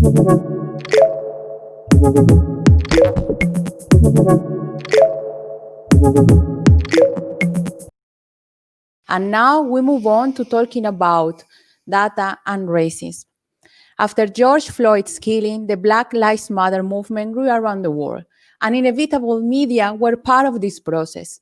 And now we move on to talking about data and racism. After George Floyd's killing, the Black Lives Matter movement grew around the world, and inevitable media were part of this process.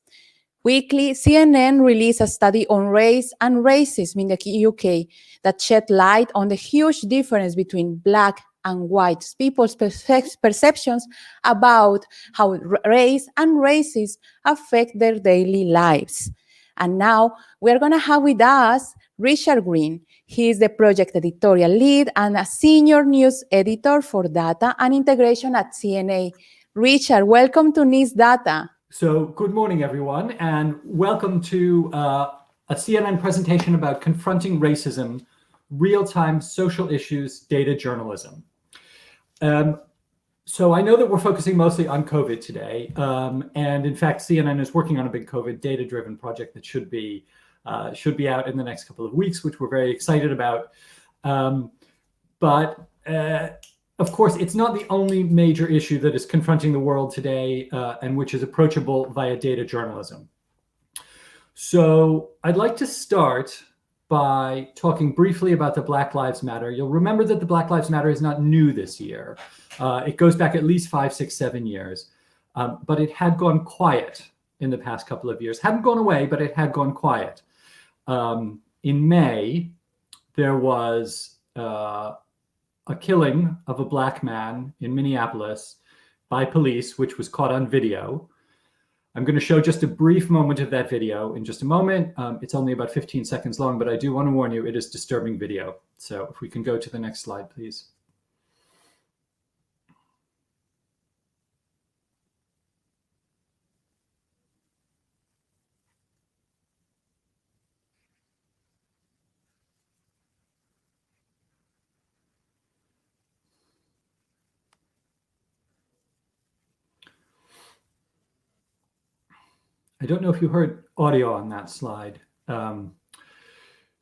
Weekly, CNN released a study on race and racism in the UK that shed light on the huge difference between Black and white people's perceptions about how race and racism affect their daily lives. And now we're going to have with us Richard Greene. He is the project editorial lead and a senior news editor for data and integration at CNA. Richard, welcome to NIST Data. So good morning, everyone, and welcome to a CNN presentation about confronting racism, real-time social issues, data journalism. So I know that we're focusing mostly on COVID today, and in fact, CNN is working on a big COVID data-driven project that should be out in the next couple of weeks, which we're very excited about. Of course, it's not the only major issue that is confronting the world today and which is approachable via data journalism. So I'd like to start by talking briefly about the Black Lives Matter. You'll remember that the Black Lives Matter is not new this year. It goes back at least 5, 6, 7 years, but it had gone quiet in the past couple of years. Hadn't gone away, but it had gone quiet. In May, there was a killing of a Black man in Minneapolis by police, which was caught on video. I'm going to show just a brief moment of that video in just a moment. It's only about 15 seconds long, but I do want to warn you, it is disturbing video. So if we can go to the next slide, please. I don't know if you heard audio on that slide.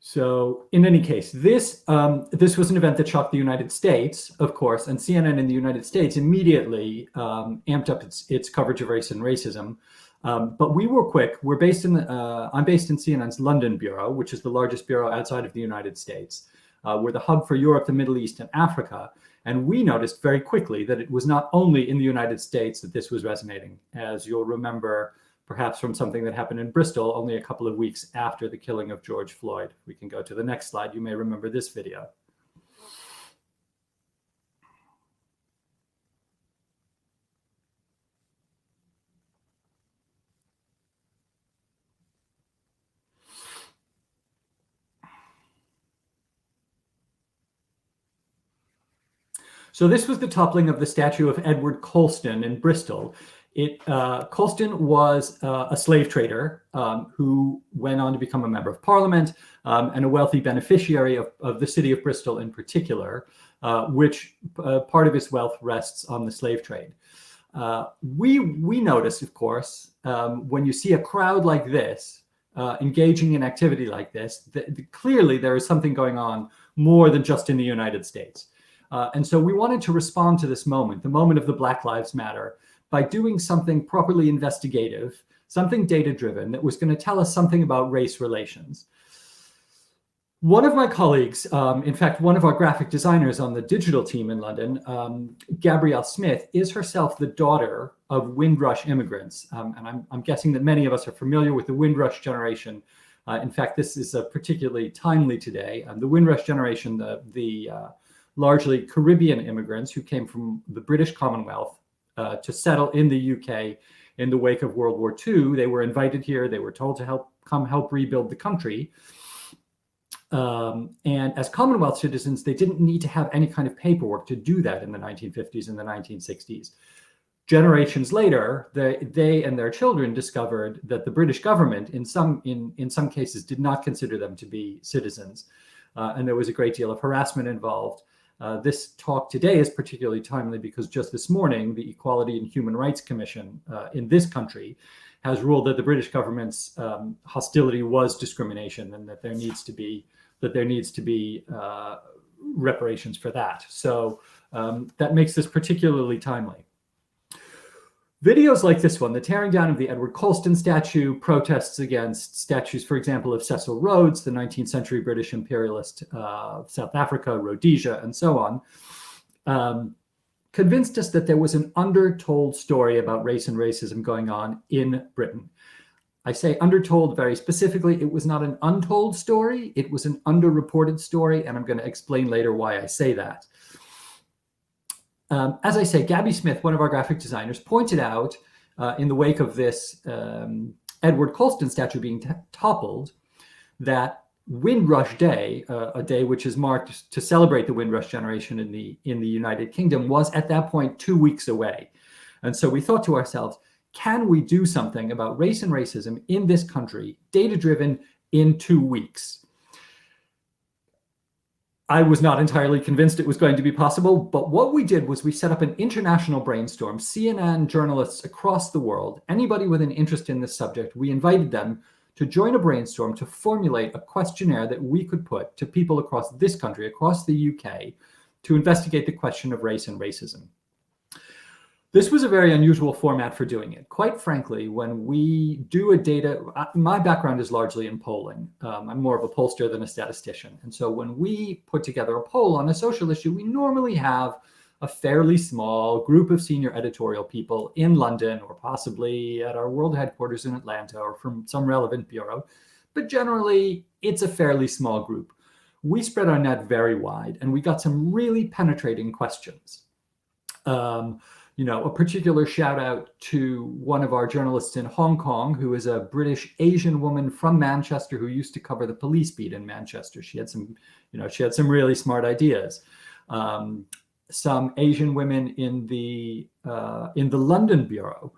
So in any case, this was an event that shocked the United States, of course, and CNN in the United States immediately amped up its coverage of race and racism. But we were quick. I'm based in CNN's London bureau, which is the largest bureau outside of the United States. We're the hub for Europe, the Middle East, and Africa. And we noticed very quickly that it was not only in the United States that this was resonating. As you'll remember, perhaps from something that happened in Bristol only a couple of weeks after the killing of George Floyd. We can go to the next slide. You may remember this video. So this was the toppling of the statue of Edward Colston in Bristol. Colston was a slave trader who went on to become a member of Parliament and a wealthy beneficiary of the city of Bristol in particular, which part of his wealth rests on the slave trade. We notice, of course, when you see a crowd like this engaging in activity like this, clearly there is something going on more than just in the United States. And so we wanted to respond to this moment, the moment of the Black Lives Matter, by doing something properly investigative, something data-driven that was going to tell us something about race relations. One of my colleagues, in fact, one of our graphic designers on the digital team in London, Gabrielle Smith, is herself the daughter of Windrush immigrants. And I'm guessing that many of us are familiar with the Windrush generation. In fact, this is particularly timely today. The Windrush generation, the largely Caribbean immigrants who came from the British Commonwealth to settle in the UK in the wake of World War II. They were invited here. They were told to help rebuild the country. And as Commonwealth citizens, they didn't need to have any kind of paperwork to do that in the 1950s and the 1960s. Generations later, they and their children discovered that the British government, in some cases, did not consider them to be citizens. And there was a great deal of harassment involved. This talk today is particularly timely because just this morning, the Equality and Human Rights Commission in this country has ruled that the British government's hostility was discrimination and that there needs to be reparations for that. So that makes this particularly timely. Videos like this one, the tearing down of the Edward Colston statue, protests against statues, for example, of Cecil Rhodes, the 19th century British imperialist of South Africa, Rhodesia, and so on, convinced us that there was an undertold story about race and racism going on in Britain. I say undertold very specifically. It was not an untold story. It was an underreported story, and I'm going to explain later why I say that. As I say, Gabby Smith, one of our graphic designers, pointed out in the wake of this Edward Colston statue being toppled that Windrush Day, a day which is marked to celebrate the Windrush generation in the United Kingdom, was at that point 2 weeks away. And so we thought to ourselves, can we do something about race and racism in this country, data-driven, in 2 weeks? I was not entirely convinced it was going to be possible, but what we did was we set up an international brainstorm. CNN journalists across the world, anybody with an interest in this subject, we invited them to join a brainstorm to formulate a questionnaire that we could put to people across this country, across the UK, to investigate the question of race and racism. This was a very unusual format for doing it. Quite frankly, when we do a data, my background is largely in polling. I'm more of a pollster than a statistician. And so when we put together a poll on a social issue, we normally have a fairly small group of senior editorial people in London, or possibly at our world headquarters in Atlanta, or from some relevant bureau. But generally, it's a fairly small group. We spread our net very wide, and we got some really penetrating questions. A particular shout out to one of our journalists in Hong Kong, who is a British Asian woman from Manchester who used to cover the police beat in Manchester. She had some really smart ideas. Some Asian women in the London bureau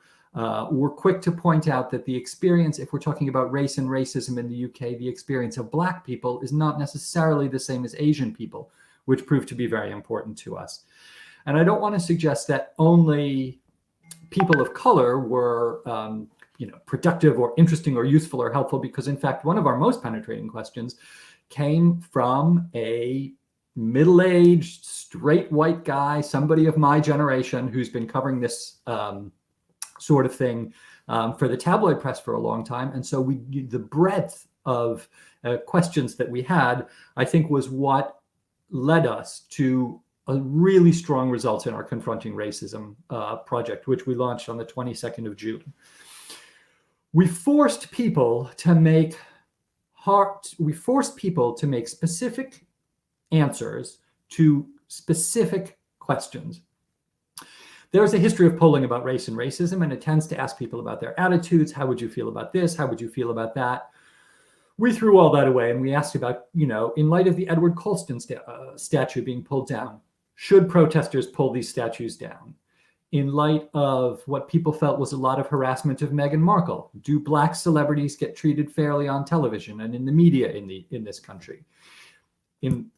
were quick to point out that the experience, if we're talking about race and racism in the UK, the experience of Black people is not necessarily the same as Asian people, which proved to be very important to us. And I don't want to suggest that only people of color were, productive or interesting or useful or helpful, because in fact, one of our most penetrating questions came from a middle-aged, straight white guy, somebody of my generation who's been covering this sort of thing for the tabloid press for a long time. And so the breadth of questions that we had, I think, was what led us to a really strong results in our Confronting Racism project, which we launched on the 22nd of June. We forced people to make specific answers to specific questions. There's a history of polling about race and racism, and it tends to ask people about their attitudes. How would you feel about this? How would you feel about that? We threw all that away, and we asked about, in light of the Edward Colston statue being pulled down, should protesters pull these statues down? In light of what people felt was a lot of harassment of Meghan Markle, do Black celebrities get treated fairly on television and in the media in this country?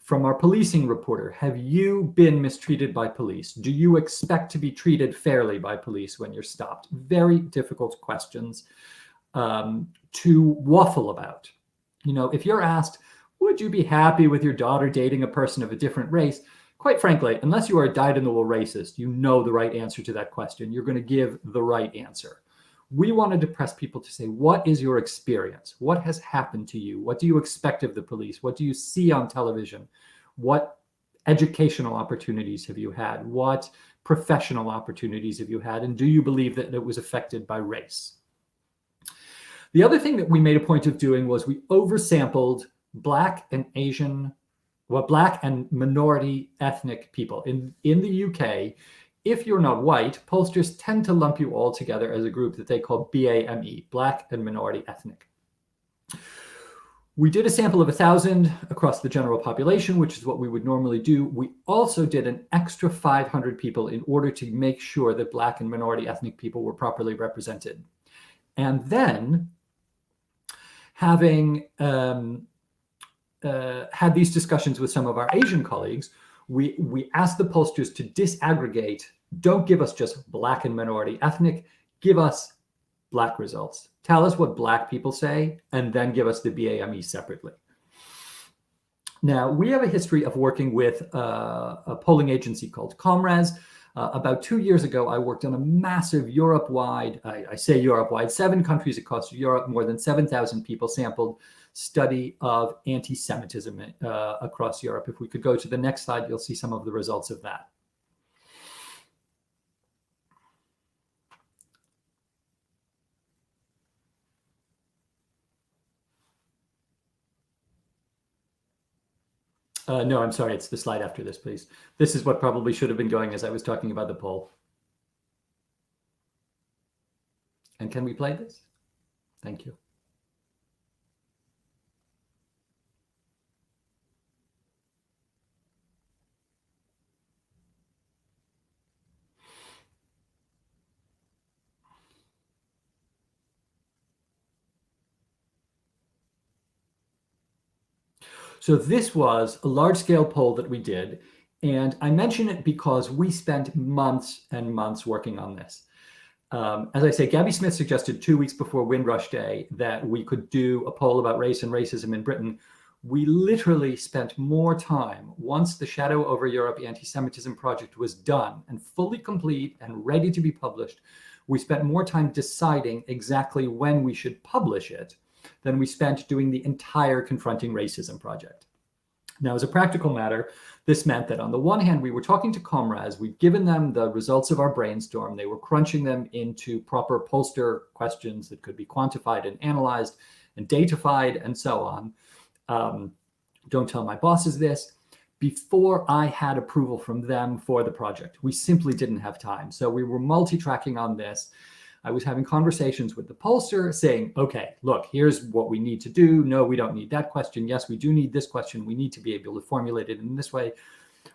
From our policing reporter, have you been mistreated by police? Do you expect to be treated fairly by police when you're stopped? Very difficult questions to waffle about. If you're asked, would you be happy with your daughter dating a person of a different race? Quite frankly, unless you are a dyed-in-the-wool racist, you know the right answer to that question. You're going to give the right answer. We wanted to press people to say, what is your experience? What has happened to you? What do you expect of the police? What do you see on television? What educational opportunities have you had? What professional opportunities have you had? And do you believe that it was affected by race? The other thing that we made a point of doing was we oversampled Black and minority ethnic people. In the UK, if you're not white, pollsters tend to lump you all together as a group that they call BAME, Black and minority ethnic. We did a sample of 1,000 across the general population, which is what we would normally do. We also did an extra 500 people in order to make sure that Black and minority ethnic people were properly represented. And then, having had these discussions with some of our Asian colleagues, we asked the pollsters to disaggregate. Don't give us just Black and minority ethnic, give us Black results. Tell us what Black people say, and then give us the BAME separately. Now, we have a history of working with a polling agency called Comres. About 2 years ago, I worked on a massive Europe-wide, I say Europe-wide, 7 countries across Europe, more than 7,000 people sampled, study of anti-Semitism across Europe. If we could go to the next slide, you'll see some of the results of that. No, I'm sorry, it's the slide after this, please. This is what probably should have been going as I was talking about the poll. And can we play this? Thank you. So this was a large-scale poll that we did, and I mention it because we spent months and months working on this. As I say, Gabby Smith suggested 2 weeks before Windrush Day that we could do a poll about race and racism in Britain. We literally spent more time once the Shadow Over Europe Anti-Semitism project was done and fully complete and ready to be published. We spent more time deciding exactly when we should publish it than we spent doing the entire Confronting Racism project. Now, as a practical matter, this meant that on the one hand, we were talking to Comres, we'd given them the results of our brainstorm, they were crunching them into proper pollster questions that could be quantified and analyzed and datafied and so on. Don't tell my bosses this. Before I had approval from them for the project, we simply didn't have time. So we were multi-tracking on this. I was having conversations with the pollster saying, okay, look, here's what we need to do. No, we don't need that question. Yes, we do need this question. We need to be able to formulate it in this way.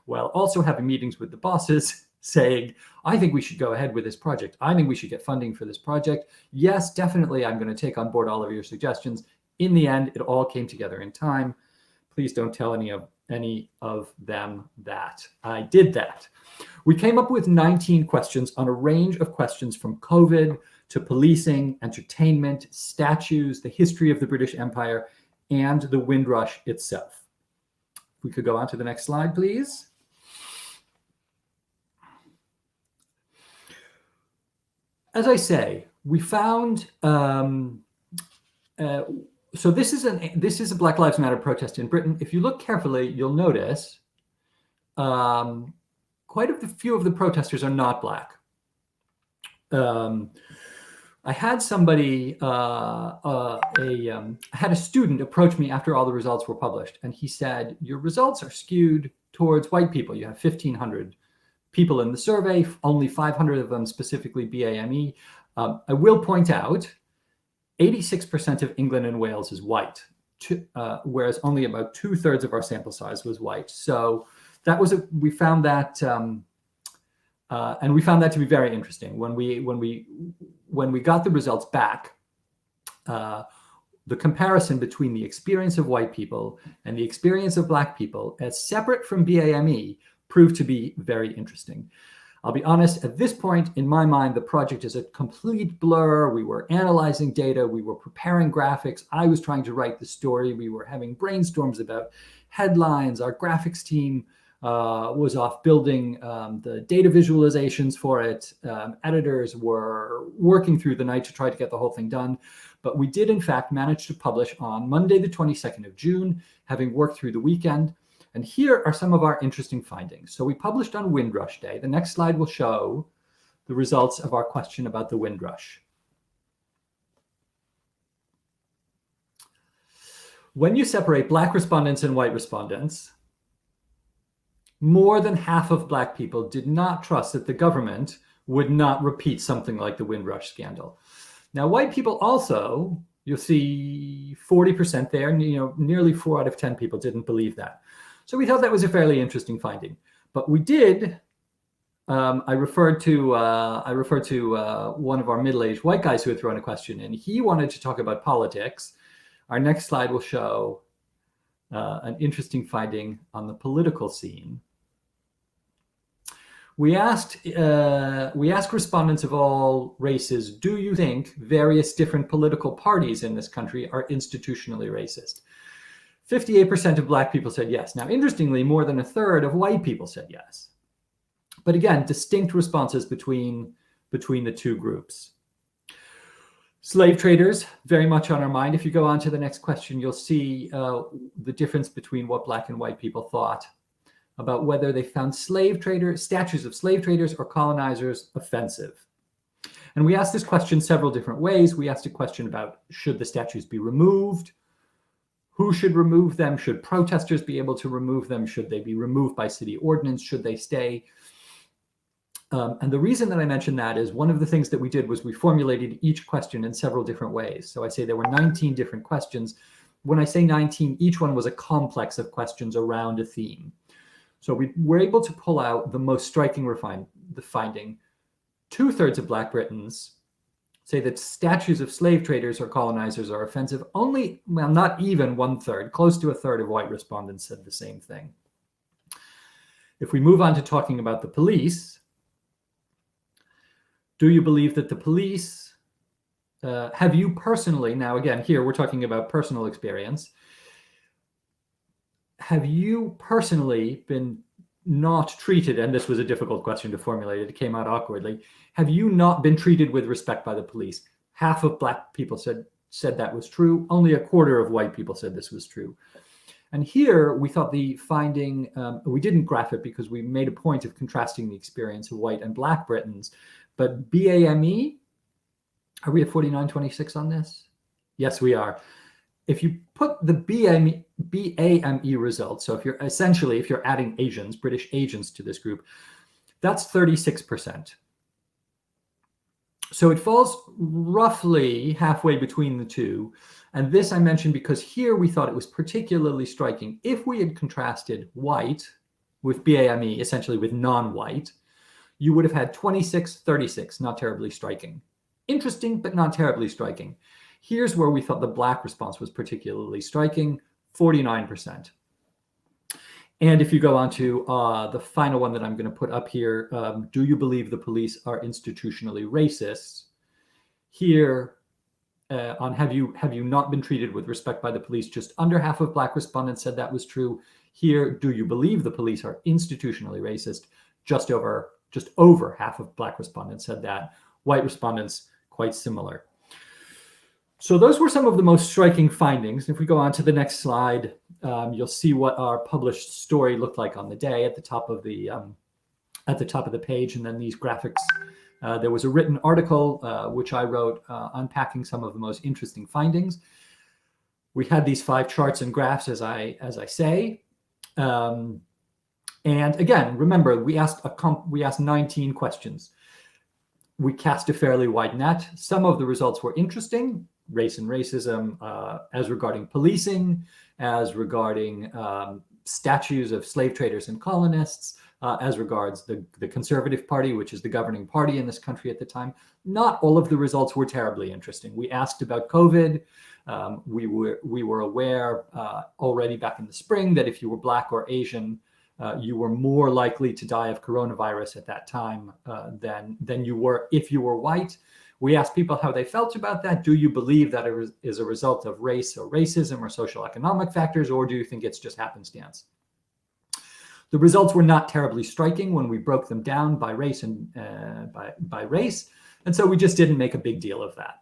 While also having meetings with the bosses saying, I think we should go ahead with this project. I think we should get funding for this project. Yes, definitely, I'm going to take on board all of your suggestions. In the end, it all came together in time. Please don't tell any of them that I did that. We came up with 19 questions on a range of questions from COVID to policing, entertainment, statues, the history of the British Empire, and the Windrush itself. If we could go on to the next slide, please. As I say, we found, so this is a Black Lives Matter protest in Britain. If you look carefully, you'll notice quite a few of the protesters are not Black. I had somebody, I had a student approach me after all the results were published, and he said, your results are skewed towards white people. You have 1,500 people in the survey, only 500 of them specifically BAME. I will point out, 86% of England and Wales is white, whereas only about 2/3 of our sample size was white. So that was we found that, and we found that to be very interesting. When we got the results back, the comparison between the experience of white people and the experience of Black people, as separate from BAME, proved to be very interesting. I'll be honest, at this point, in my mind, the project is a complete blur. We were analyzing data. We were preparing graphics. I was trying to write the story. We were having brainstorms about headlines. Our graphics team was off building the data visualizations for it. Editors were working through the night to try to get the whole thing done. But we did, in fact, manage to publish on Monday, the 22nd of June, having worked through the weekend. And here are some of our interesting findings. So we published on Windrush Day. The next slide will show the results of our question about the Windrush. When you separate Black respondents and white respondents, more than half of Black people did not trust that the government would not repeat something like the Windrush scandal. Now, white people also, you'll see 40% there, nearly 4 out of 10 people didn't believe that. So we thought that was a fairly interesting finding. But we did, I referred to one of our middle-aged white guys who had thrown a question in. He wanted to talk about politics. Our next slide will show an interesting finding on the political scene. We asked respondents of all races, do you think various different political parties in this country are institutionally racist? 58% of Black people said yes. Now, interestingly, more than a third of white people said yes. But again, distinct responses between the two groups. Slave traders, very much on our mind. If you go on to the next question, you'll see the difference between what Black and white people thought about whether they found statues of slave traders or colonizers offensive. And we asked this question several different ways. We asked a question about, should the statues be removed? Who should remove them? Should protesters be able to remove them? Should they be removed by city ordinance? Should they stay? And the reason that I mentioned that is one of the things that we did was we formulated each question in several different ways. So I say there were 19 different questions. When I say 19, each one was a complex of questions around a theme. So we were able to pull out the most striking finding. 2/3 of Black Britons say that statues of slave traders or colonizers are offensive. Only, well, not even 1/3, close to a third of white respondents said the same thing. If we move on to talking about the police, do you believe that the police, have you personally, now again, here we're talking about personal experience, have you personally been not treated, and this was a difficult question to formulate, it came out awkwardly, have you not been treated with respect by the police? Half of Black people said that was true. Only a quarter of white people said this was true. And here we thought the finding, we didn't graph it because we made a point of contrasting the experience of white and Black Britons, but BAME, are we at 4926 on this? Yes, we are. If you put the BAME results, so if you're adding Asians, British Asians to this group, that's 36%. So it falls roughly halfway between the two. And this I mentioned because here we thought it was particularly striking. If we had contrasted white with BAME, essentially with non-white, you would have had 26-36, not terribly striking. Interesting, but not terribly striking. Here's where we thought the Black response was particularly striking, 49%. And if you go on to the final one that I'm going to put up here, do you believe the police are institutionally racist? Here, on have you not been treated with respect by the police, just under half of Black respondents said that was true. Here, do you believe the police are institutionally racist? Just over half of Black respondents said that. White respondents, quite similar. So those were some of the most striking findings. If we go on to the next slide, you'll see what our published story looked like on the day at the top of the page, and then these graphics. There was a written article which I wrote unpacking some of the most interesting findings. We had these 5 charts and graphs, as I say, and again, remember we asked 19 questions. We cast a fairly wide net. Some of the results were interesting. Race and racism, as regarding policing, as regarding statues of slave traders and colonists, as regards the Conservative Party, which is the governing party in this country at the time. Not all of the results were terribly interesting. We asked about COVID. We were aware already back in the spring that if you were Black or Asian, you were more likely to die of coronavirus at that time than you were if you were white. We asked people how they felt about that. Do you believe that it is a result of race or racism or social economic factors, or do you think it's just happenstance? The results were not terribly striking when we broke them down by race and by race, and so we just didn't make a big deal of that.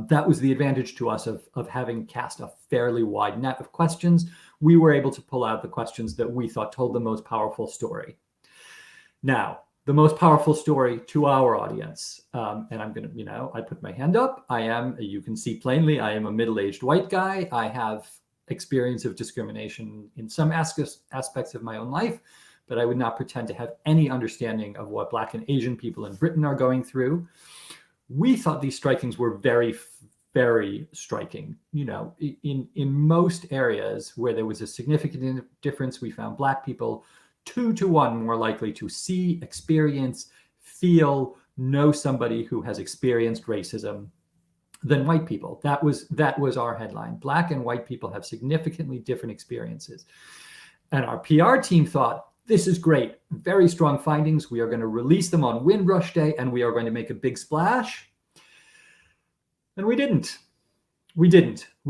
That was the advantage to us of having cast a fairly wide net of questions. We were able to pull out the questions that we thought told the most powerful story. Now, the most powerful story to our audience. And I'm going to, I put my hand up. You can see plainly, I am a middle-aged white guy. I have experience of discrimination in some aspects of my own life, but I would not pretend to have any understanding of what Black and Asian people in Britain are going through. We thought these strikings were very, very striking. In most areas where there was a significant difference, we found Black people 2 to 1 more likely to see, experience, feel, know somebody who has experienced racism than white people. That was our headline. Black and white people have significantly different experiences. And our PR team thought, this is great, very strong findings. We are going to release them on Windrush Day, and we are going to make a big splash. And we didn't. We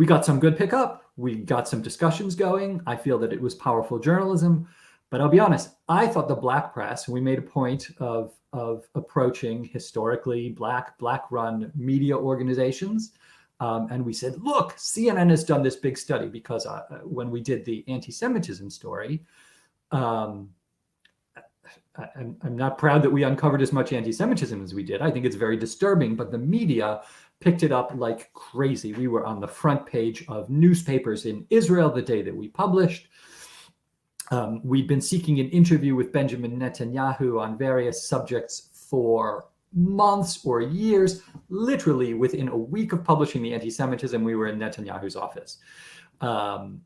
got some good pickup. We got some discussions going. I feel that it was powerful journalism. But I'll be honest, I thought the Black press, we made a point of approaching historically Black-run media organizations. And we said, look, CNN has done this big study, because when we did the anti-Semitism story, I'm not proud that we uncovered as much anti-Semitism as we did. I think it's very disturbing, but the media picked it up like crazy. We were on the front page of newspapers in Israel the day that we published. We'd been seeking an interview with Benjamin Netanyahu on various subjects for months or years. Literally within a week of publishing the anti-Semitism, we were in Netanyahu's office. And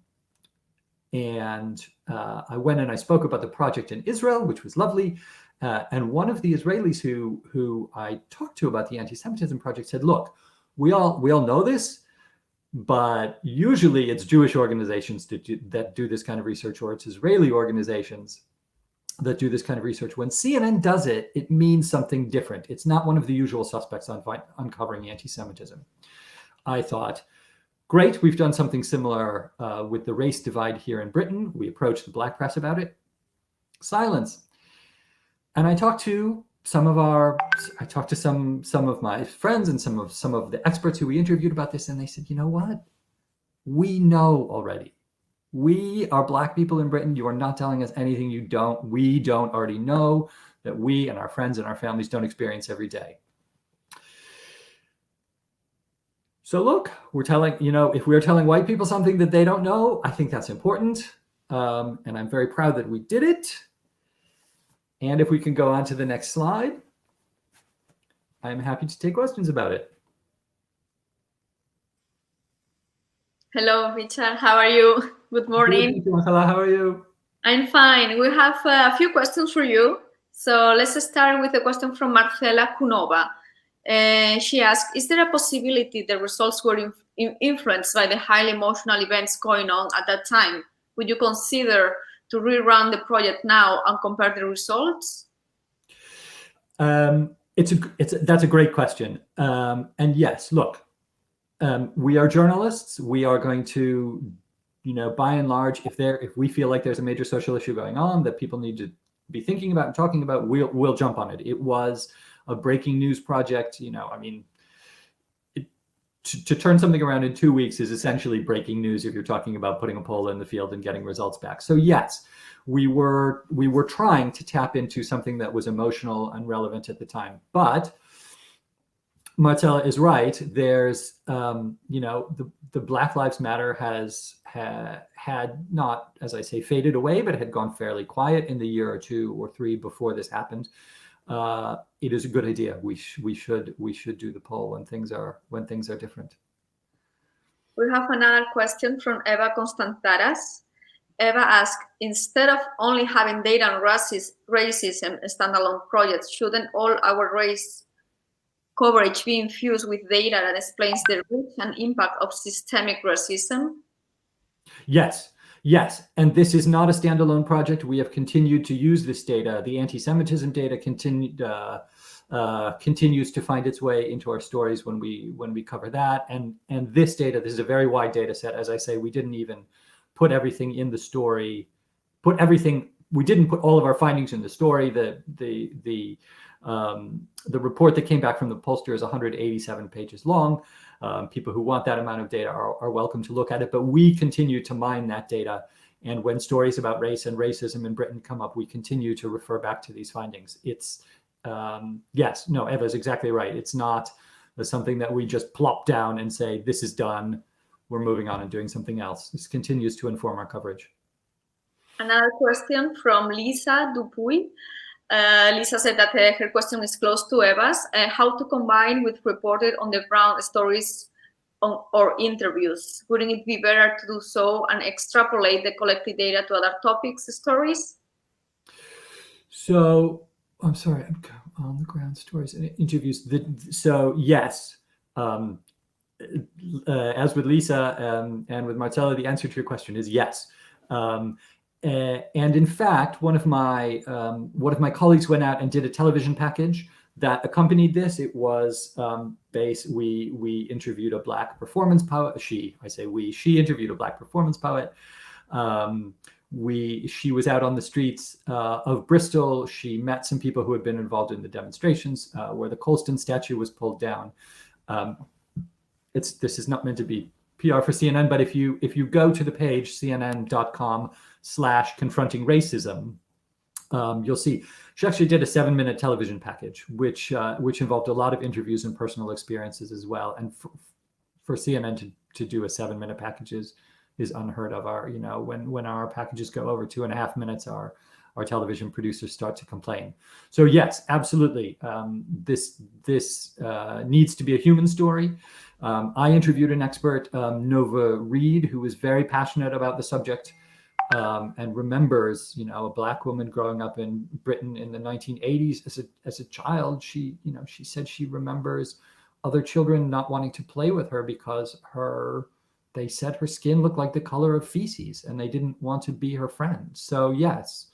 I went and I spoke about the project in Israel, which was lovely. And one of the Israelis who I talked to about the anti-Semitism project said, look, we all know this, but usually it's Jewish organizations that do this kind of research, or it's Israeli organizations that do this kind of research. When CNN does it, it means something different. It's not one of the usual suspects on uncovering anti-Semitism. I thought, great, we've done something similar with the race divide here in Britain. We approached the Black press about it. Silence. And I talked to some of my friends and some of the experts who we interviewed about this, and they said, you know what? We know already. We are Black people in Britain. You are not telling us anything we don't already know, that we and our friends and our families don't experience every day. So look, we're telling, if we're telling white people something that they don't know, I think that's important. And I'm very proud that we did it. And if we can go on to the next slide, I'm happy to take questions about it. Hello, Richard. How are you? Good morning. Hello, how are you? I'm fine. We have a few questions for you. So let's start with a question from Marcela Kunova. She asked, is there a possibility the results were influenced by the highly emotional events going on at that time? Would you consider to rerun the project now and compare the results? That's a great question. And yes, look, we are journalists. We are going to, by and large, if we feel like there's a major social issue going on that people need to be thinking about and talking about, we'll jump on it. It was a breaking news project. To turn something around in 2 weeks is essentially breaking news if you're talking about putting a poll in the field and getting results back. So yes, we were trying to tap into something that was emotional and relevant at the time. But Marcella is right. There's, the Black Lives Matter had not, as I say, faded away, but had gone fairly quiet in the year or 2 or 3 before this happened. It is a good idea. We should do the poll when things are different. We have another question from Eva Constantaras. Eva asked, instead of only having data on racism standalone projects, shouldn't all our race coverage be infused with data that explains the reach and impact of systemic racism? Yes. And this is not a standalone project. We have continued to use this data. The anti-Semitism data continues to find its way into our stories when we cover that. And this data, this is a very wide data set. As I say, we didn't even put everything in the story. We didn't put all of our findings in the story. The report that came back from the pollster is 187 pages long. People who want that amount of data are welcome to look at it, but we continue to mine that data. And when stories about race and racism in Britain come up, we continue to refer back to these findings. It's, Eva's exactly right. It's not something that we just plop down and say, this is done, we're moving on and doing something else. This continues to inform our coverage. Another question from Lisa Dupuy. Lisa said that her question is close to Eva's. How to combine with reported on the ground stories or interviews? Wouldn't it be better to do so and extrapolate the collected data to other topics, stories? So, I'm sorry, I'm on the ground stories and interviews. So yes, as with Lisa and with Marcella, the answer to your question is yes. And in fact, one of my colleagues went out and did a television package that accompanied this. It was we interviewed a Black performance poet. She interviewed a Black performance poet. She was out on the streets of Bristol. She met some people who had been involved in the demonstrations where the Colston statue was pulled down. This is not meant to be PR for CNN, but if you go to the page cnn.com/confronting racism, you'll see she actually did a 7-minute television package, which involved a lot of interviews and personal experiences as well. And for CNN to do a 7-minute package is unheard of. When our packages go over 2.5 minutes, our television producers start to complain. So yes, absolutely, this needs to be a human story. I interviewed an expert, Nova Reed, who was very passionate about the subject. And remembers, a Black woman growing up in Britain in the 1980s as a child. She said she remembers other children not wanting to play with her because they said her skin looked like the color of feces and they didn't want to be her friend. So yes,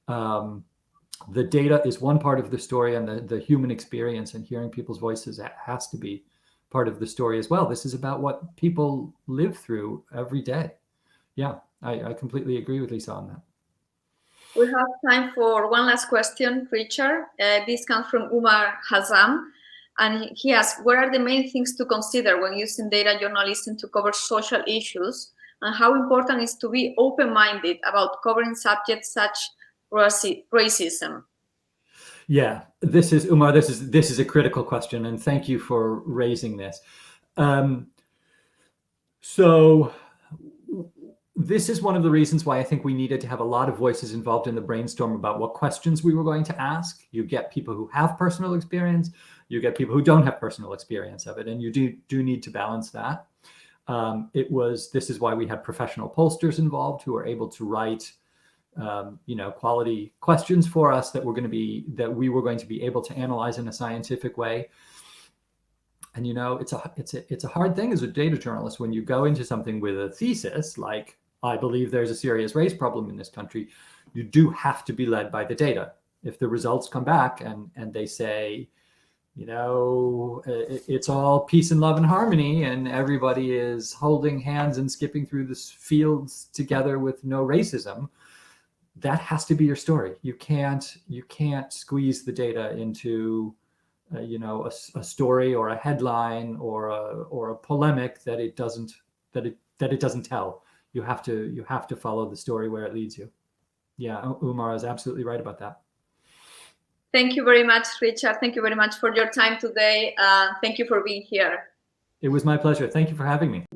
the data is one part of the story, and the human experience and hearing people's voices has to be part of the story as well. This is about what people live through every day. Yeah. I completely agree with Lisa on that. We have time for one last question, Richard. This comes from Umar Hazam, and he asks, what are the main things to consider when using data journalism to cover social issues, and how important is to be open-minded about covering subjects such racism? Yeah, this is Umar. This is a critical question, and thank you for raising this. So this is one of the reasons why I think we needed to have a lot of voices involved in the brainstorm about what questions we were going to ask. You get people who have personal experience, you get people who don't have personal experience of it, and you do need to balance that. This is why we had professional pollsters involved who are able to write quality questions for us that we were going to be able to analyze in a scientific way. And it's a hard thing as a data journalist when you go into something with a thesis like, I believe there's a serious race problem in this country. You do have to be led by the data. If the results come back and they say, it's all peace and love and harmony and everybody is holding hands and skipping through the fields together with no racism, that has to be your story. You can't squeeze the data into a story or a headline or a polemic that it doesn't tell. You have to follow the story where it leads you. Yeah, Umar is absolutely right about that. Thank you very much, Richard. Thank you very much for your time today. Thank you for being here. It was my pleasure. Thank you for having me.